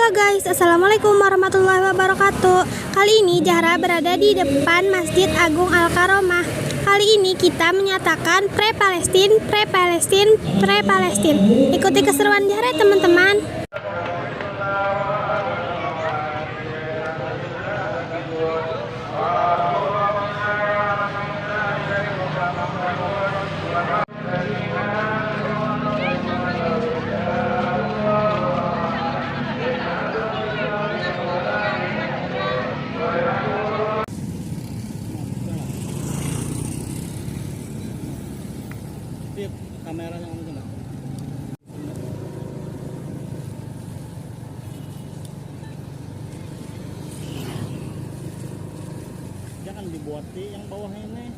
Halo guys, assalamualaikum warahmatullahi wabarakatuh. Kali ini Zahra berada di depan Masjid Agung Al-Karomah. Kali ini kita menyatakan pre-Palestin, pre-Palestin, pre-Palestin. Ikuti keseruan Zahra teman-teman. Kameranya kamu coba. Jangan dibuat di yang bawah ini.